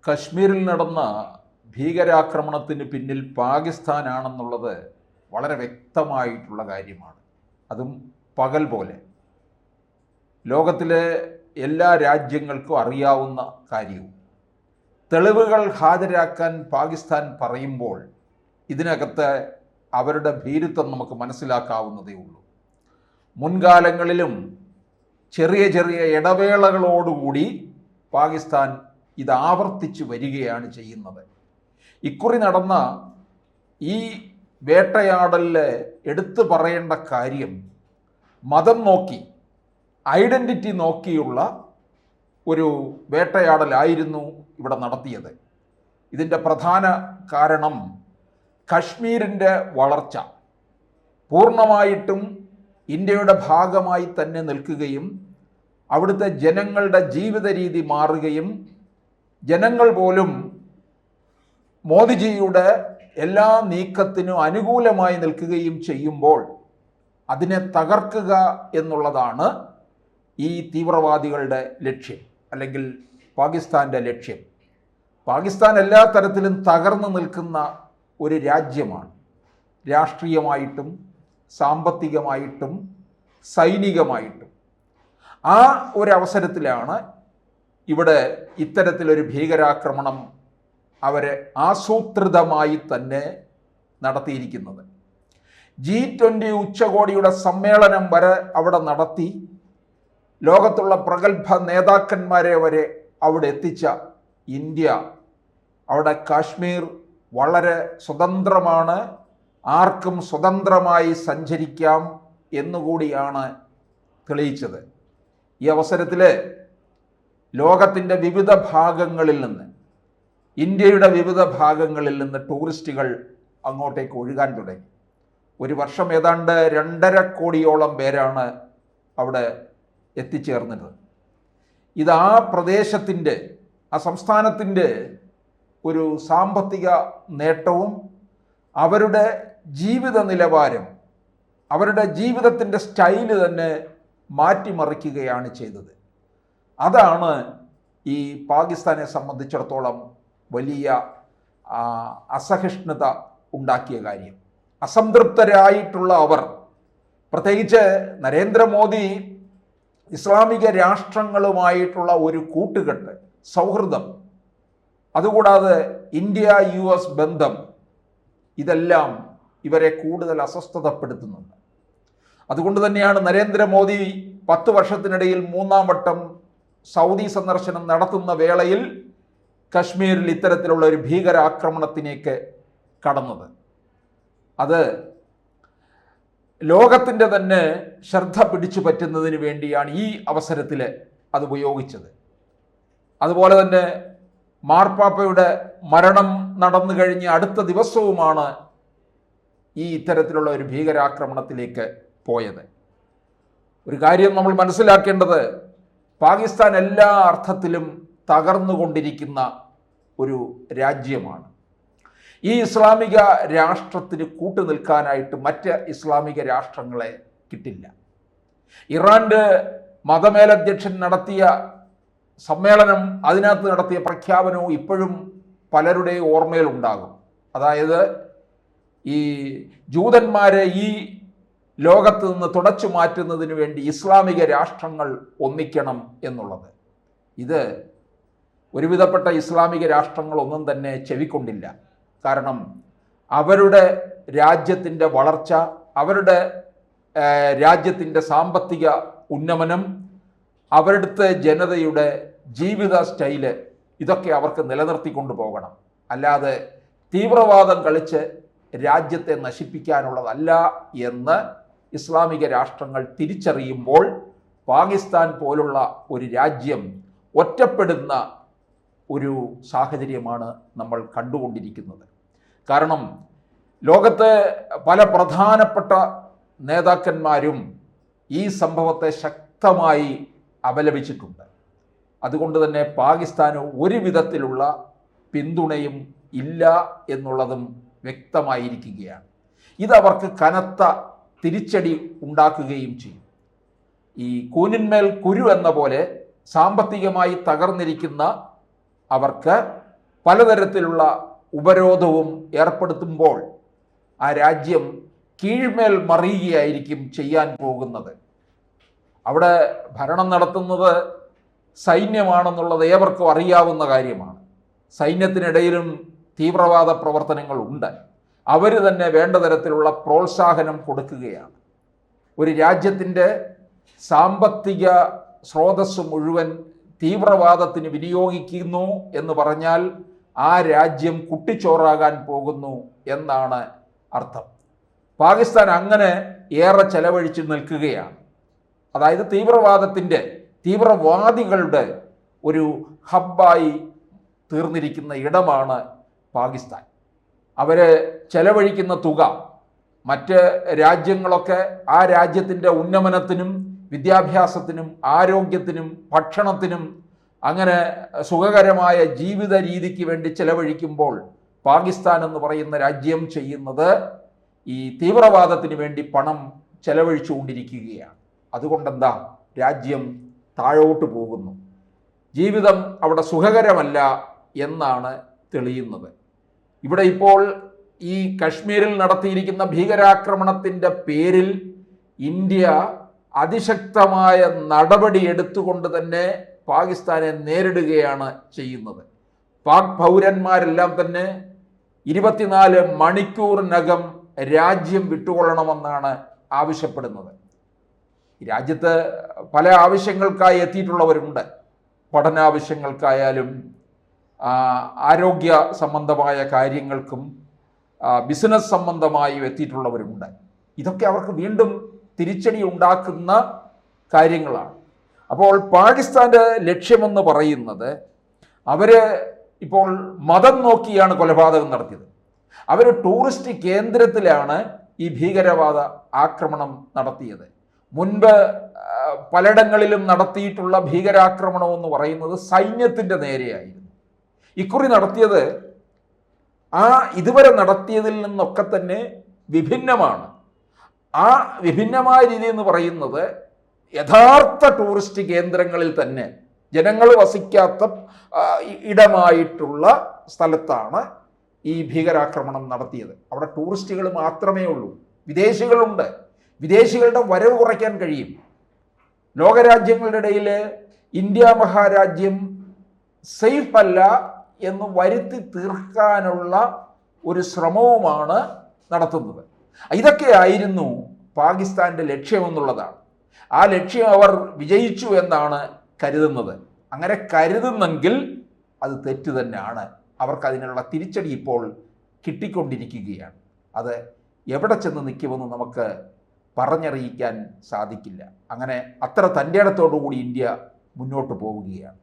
കശ്മീരിൽ നടന്ന ഭീകരാക്രമണത്തിന് പിന്നിൽ പാകിസ്ഥാനാണെന്നുള്ളത് വളരെ വ്യക്തമായിട്ടുള്ള കാര്യമാണ്. അതും പകൽ പോലെ ലോകത്തിലെ എല്ലാ രാജ്യങ്ങൾക്കും അറിയാവുന്ന കാര്യവും. തെളിവുകൾ ഹാജരാക്കാൻ പാകിസ്ഥാൻ പറയുമ്പോൾ ഇതിനകത്ത് അവരുടെ ഭീരുത്വം നമുക്ക് മനസ്സിലാക്കാവുന്നതേ ഉള്ളൂ. മുൻകാലങ്ങളിലും ചെറിയ ചെറിയ ഇടവേളകളോടുകൂടി പാകിസ്ഥാൻ ഇത് ആവർത്തിച്ചു വരികയാണ് ചെയ്യുന്നത്. ഇക്കുറി നടന്ന ഈ വേട്ടയാടലിൽ എടുത്തു പറയേണ്ട കാര്യം മതം നോക്കി, ഐഡൻറ്റിറ്റി നോക്കിയുള്ള ഒരു വേട്ടയാടലായിരുന്നു ഇവിടെ നടത്തിയത്. ഇതിൻ്റെ പ്രധാന കാരണം കശ്മീരിൻ്റെ വളർച്ച പൂർണ്ണമായിട്ടും ഇന്ത്യയുടെ ഭാഗമായി തന്നെ നിൽക്കുകയും അവിടുത്തെ ജനങ്ങളുടെ ജീവിത രീതി മാറുകയും ജനങ്ങൾ പോലും മോദിജിയുടെ എല്ലാ നീക്കത്തിനും അനുകൂലമായി നിൽക്കുകയും ചെയ്യുമ്പോൾ അതിനെ തകർക്കുക എന്നുള്ളതാണ് ഈ തീവ്രവാദികളുടെ ലക്ഷ്യം, അല്ലെങ്കിൽ പാകിസ്ഥാൻ്റെ ലക്ഷ്യം. പാകിസ്ഥാൻ എല്ലാ തരത്തിലും തകർന്നു നിൽക്കുന്ന ഒരു രാജ്യമാണ്. രാഷ്ട്രീയമായിട്ടും സാമ്പത്തികമായിട്ടും സൈനികമായിട്ടും. ആ ഒരവസരത്തിലാണ് ഇവിടെ ഇത്തരത്തിലൊരു ഭീകരാക്രമണം അവരെ ആസൂത്രിതമായി തന്നെ നടത്തിയിരിക്കുന്നത്. G20 ഉച്ചകോടിയുടെ സമ്മേളനം വരെ അവിടെ നടത്തി ലോകത്തുള്ള പ്രഗത്ഭ നേതാക്കന്മാരെ വരെ അവിടെ എത്തിച്ച ഇന്ത്യ അവിടെ കാശ്മീർ വളരെ സ്വതന്ത്രമാണ്, ആർക്കും സ്വതന്ത്രമായി സഞ്ചരിക്കാം എന്നുകൂടിയാണ് തെളിയിച്ചത്. ഈ അവസരത്തിൽ ലോകത്തിൻ്റെ വിവിധ ഭാഗങ്ങളിൽ നിന്ന്, ഇന്ത്യയുടെ വിവിധ ഭാഗങ്ങളിൽ നിന്ന് ടൂറിസ്റ്റുകൾ അങ്ങോട്ടേക്ക് ഒഴുകാൻ തുടങ്ങി. ഒരു വർഷം ഏതാണ്ട് 2.5 കോടിയോളം പേരാണ് അവിടെ എത്തിച്ചേർന്നത്. ഇത് ആ പ്രദേശത്തിൻ്റെ, ആ സംസ്ഥാനത്തിൻ്റെ ഒരു സാമ്പത്തിക നേട്ടവും അവരുടെ ജീവിത നിലവാരം, അവരുടെ ജീവിതത്തിൻ്റെ സ്റ്റൈല് തന്നെ മാറ്റിമറിക്കുകയാണ് ചെയ്തത്. അതാണ് ഈ പാകിസ്ഥാനെ സംബന്ധിച്ചിടത്തോളം വലിയ അസഹിഷ്ണുത ഉണ്ടാക്കിയ കാര്യം. അസംതൃപ്തരായിട്ടുള്ള അവർ, പ്രത്യേകിച്ച് നരേന്ദ്രമോദി ഇസ്ലാമിക രാഷ്ട്രങ്ങളുമായിട്ടുള്ള ഒരു കൂട്ടുകെട്ട്, സൗഹൃദം, അതുകൂടാതെ ഇന്ത്യ-US ബന്ധം, ഇതെല്ലാം ഇവരെ കൂടുതൽ അസ്വസ്ഥതപ്പെടുത്തുന്നുണ്ട്. അതുകൊണ്ട് തന്നെയാണ് നരേന്ദ്രമോദി 10 വർഷത്തിനിടയിൽ 3-ാം വട്ടം സൗദി സന്ദർശനം നടത്തുന്ന വേളയിൽ കശ്മീരിൽ ഇത്തരത്തിലുള്ള ഒരു ഭീകരാക്രമണത്തിലേക്ക് കടന്നത്. അത് ലോകത്തിൻ്റെ തന്നെ ശ്രദ്ധ പിടിച്ചു പറ്റുന്നതിന് വേണ്ടിയാണ് ഈ അവസരത്തിൽ അത് ഉപയോഗിച്ചത്. അതുപോലെ തന്നെ മാർപ്പാപ്പയുടെ മരണം നടന്നു കഴിഞ്ഞ് അടുത്ത ദിവസവുമാണ് ഈ ഇത്തരത്തിലുള്ള ഒരു ഭീകരാക്രമണത്തിലേക്ക് പോയത്. ഒരു കാര്യം നമ്മൾ മനസ്സിലാക്കേണ്ടത്, പാകിസ്ഥാൻ എല്ലാ അർത്ഥത്തിലും തകർന്നുകൊണ്ടിരിക്കുന്ന ഒരു രാജ്യമാണ്. ഈ ഇസ്ലാമിക രാഷ്ട്രത്തിന് കൂട്ടുനിൽക്കാനായിട്ട് മറ്റ് ഇസ്ലാമിക രാഷ്ട്രങ്ങളെ കിട്ടില്ല. ഇറാൻ്റെ മതമേലധ്യക്ഷൻ നടത്തിയ സമ്മേളനം, അതിനകത്ത് നടത്തിയ പ്രഖ്യാപനവും ഇപ്പോഴും പലരുടെയും ഓർമ്മയിലുണ്ടാകും. അതായത് ഈ ജൂതന്മാരെ ഈ ലോകത്ത് നിന്ന് തുടച്ചു മാറ്റുന്നതിന് വേണ്ടി ഇസ്ലാമിക രാഷ്ട്രങ്ങൾ ഒന്നിക്കണം എന്നുള്ളത്. ഇത് ഒരുവിധപ്പെട്ട ഇസ്ലാമിക രാഷ്ട്രങ്ങളൊന്നും തന്നെ ചെവിക്കൊണ്ടില്ല. കാരണം അവരുടെ രാജ്യത്തിൻ്റെ വളർച്ച, അവരുടെ രാജ്യത്തിൻ്റെ സാമ്പത്തിക ഉന്നമനം, അവരുടെ ജനതയുടെ ജീവിത സ്റ്റൈല്, ഇതൊക്കെ അവർക്ക് നിലനിർത്തിക്കൊണ്ടു പോകണം. അല്ലാതെ തീവ്രവാദം കളിച്ച് രാജ്യത്തെ നശിപ്പിക്കാനുള്ളതല്ല എന്ന് ഇസ്ലാമിക രാഷ്ട്രങ്ങൾ തിരിച്ചറിയുമ്പോൾ പാകിസ്ഥാൻ പോലുള്ള ഒരു രാജ്യം ഒറ്റപ്പെടുന്ന ഒരു സാഹചര്യമാണ് നമ്മൾ കണ്ടുകൊണ്ടിരിക്കുന്നത്. കാരണം ലോകത്തെ പല പ്രധാനപ്പെട്ട നേതാക്കന്മാരും ഈ സംഭവത്തെ ശക്തമായി അപലപിച്ചിട്ടുണ്ട്. അതുകൊണ്ട് തന്നെ പാകിസ്ഥാന് ഒരു വിധത്തിലുള്ള പിന്തുണയും ഇല്ല എന്നുള്ളതും വ്യക്തമായിരിക്കുകയാണ്. ഇതവർക്ക് കനത്ത തിരിച്ചടി ഉണ്ടാക്കുകയും ചെയ്യും. ഈ കൂനിന്മേൽ കുരു എന്ന പോലെ സാമ്പത്തികമായി തകർന്നിരിക്കുന്ന അവർക്ക് പലതരത്തിലുള്ള ഉപരോധവും ഏർപ്പെടുത്തുമ്പോൾ ആ രാജ്യം കീഴ്മേൽ മറിയുകയായിരിക്കും ചെയ്യാൻ പോകുന്നത്. അവിടെ ഭരണം നടത്തുന്നത് സൈന്യമാണെന്നുള്ളത് ഏവർക്കും അറിയാവുന്ന കാര്യമാണ്. സൈന്യത്തിനിടയിലും തീവ്രവാദ പ്രവർത്തനങ്ങളുണ്ട്. അവർ തന്നെ വേണ്ട തരത്തിലുള്ള പ്രോത്സാഹനം കൊടുക്കുകയാണ്. ഒരു രാജ്യത്തിൻ്റെ സാമ്പത്തിക സ്രോതസ് മുഴുവൻ തീവ്രവാദത്തിന് വിനിയോഗിക്കുന്നു എന്ന് പറഞ്ഞാൽ ആ രാജ്യം കുട്ടിച്ചോറാകാൻ പോകുന്നു എന്നാണ് അർത്ഥം. പാകിസ്ഥാൻ അങ്ങനെ ഏറെ ചെലവഴിച്ച് നിൽക്കുകയാണ്. അതായത് തീവ്രവാദികളുടെ ഒരു ഹബ്ബായി തീർന്നിരിക്കുന്ന ഇടമാണ് പാകിസ്ഥാൻ. അവർ ചെലവഴിക്കുന്ന തുക മറ്റ് രാജ്യങ്ങളൊക്കെ ആ രാജ്യത്തിൻ്റെ ഉന്നമനത്തിനും വിദ്യാഭ്യാസത്തിനും ആരോഗ്യത്തിനും ഭക്ഷണത്തിനും അങ്ങനെ സുഖകരമായ ജീവിത രീതിക്ക് വേണ്ടി ചെലവഴിക്കുമ്പോൾ പാകിസ്ഥാൻ എന്ന് പറയുന്ന രാജ്യം ചെയ്യുന്നത് ഈ തീവ്രവാദത്തിന് വേണ്ടി പണം ചെലവഴിച്ചുകൊണ്ടിരിക്കുകയാണ്. അതുകൊണ്ടെന്താ, രാജ്യം താഴോട്ട് പോകുന്നു, ജീവിതം അവിടെ സുഖകരമല്ല എന്നാണ് തെളിയുന്നത്. ഇവിടെ ഇപ്പോൾ ഈ കശ്മീരിൽ നടത്തിയിരിക്കുന്ന ഭീകരാക്രമണത്തിൻ്റെ പേരിൽ ഇന്ത്യ അതിശക്തമായ നടപടി എടുത്തുകൊണ്ട് തന്നെ പാകിസ്ഥാനെ നേരിടുകയാണ് ചെയ്യുന്നത്. പാക് പൗരന്മാരെല്ലാം തന്നെ 24 മണിക്കൂറിനകം രാജ്യം വിട്ടുകൊള്ളണമെന്നാണ് ആവശ്യപ്പെടുന്നത്. രാജ്യത്ത് പല ആവശ്യങ്ങൾക്കായി എത്തിയിട്ടുള്ളവരുണ്ട്. പഠനാവശ്യങ്ങൾക്കായാലും ആരോഗ്യ സംബന്ധമായ കാര്യങ്ങൾക്കും ബിസിനസ് സംബന്ധമായും എത്തിയിട്ടുള്ളവരുണ്ട്. ഇതൊക്കെ അവർക്ക് വീണ്ടും തിരിച്ചടി ഉണ്ടാക്കുന്ന കാര്യങ്ങളാണ്. അപ്പോൾ പാകിസ്ഥാൻ്റെ ലക്ഷ്യമെന്ന് പറയുന്നത്, അവർ ഇപ്പോൾ മതം നോക്കിയാണ് കൊലപാതകം നടത്തിയത്. അവർ ടൂറിസ്റ്റ് കേന്ദ്രത്തിലാണ് ഈ ഭീകരവാദ ആക്രമണം നടത്തിയത്. മുൻപ് പലയിടങ്ങളിലും നടത്തിയിട്ടുള്ള ഭീകരാക്രമണം എന്ന് പറയുന്നത് സൈന്യത്തിൻ്റെ നേരെയായിരുന്നു. ഇക്കുറി നടത്തിയത് ഇതുവരെ നടത്തിയതിൽ നിന്നൊക്കെ തന്നെ വിഭിന്നമാണ്. ആ വിഭിന്നമായ രീതി എന്ന് പറയുന്നത് യഥാർത്ഥ ടൂറിസ്റ്റ് കേന്ദ്രങ്ങളിൽ തന്നെ ജനങ്ങൾ വസിക്കാത്ത ഇടമായിട്ടുള്ള സ്ഥലത്താണ് ഈ ഭീകരാക്രമണം നടത്തിയത്. അവിടെ ടൂറിസ്റ്റുകൾ മാത്രമേ ഉള്ളൂ, വിദേശികളുണ്ട്. വിദേശികളുടെ വരവ് കുറയ്ക്കാൻ കഴിയും. ലോകരാജ്യങ്ങളുടെ ഇടയിൽ ഇന്ത്യ മഹാരാജ്യം സേഫ് അല്ല എന്ന് വരുത്തി തീർക്കാനുള്ള ഒരു ശ്രമവുമാണ് നടത്തുന്നത്. ഇതൊക്കെയായിരുന്നു പാകിസ്ഥാൻ്റെ ലക്ഷ്യമെന്നുള്ളതാണ്. ആ ലക്ഷ്യം അവർ വിജയിച്ചു എന്നാണ് കരുതുന്നത്. അങ്ങനെ കരുതുന്നെങ്കിൽ അത് തെറ്റ് തന്നെയാണ്. അവർക്കതിനുള്ള തിരിച്ചടി ഇപ്പോൾ കിട്ടിക്കൊണ്ടിരിക്കുകയാണ്. അത് എവിടെ ചെന്ന് നിൽക്കുമെന്ന് നമുക്ക് പറഞ്ഞറിയിക്കാൻ സാധിക്കില്ല. അങ്ങനെ അത്ര തൻ്റെ ഇടത്തോടു കൂടി ഇന്ത്യ മുന്നോട്ട് പോവുകയാണ്.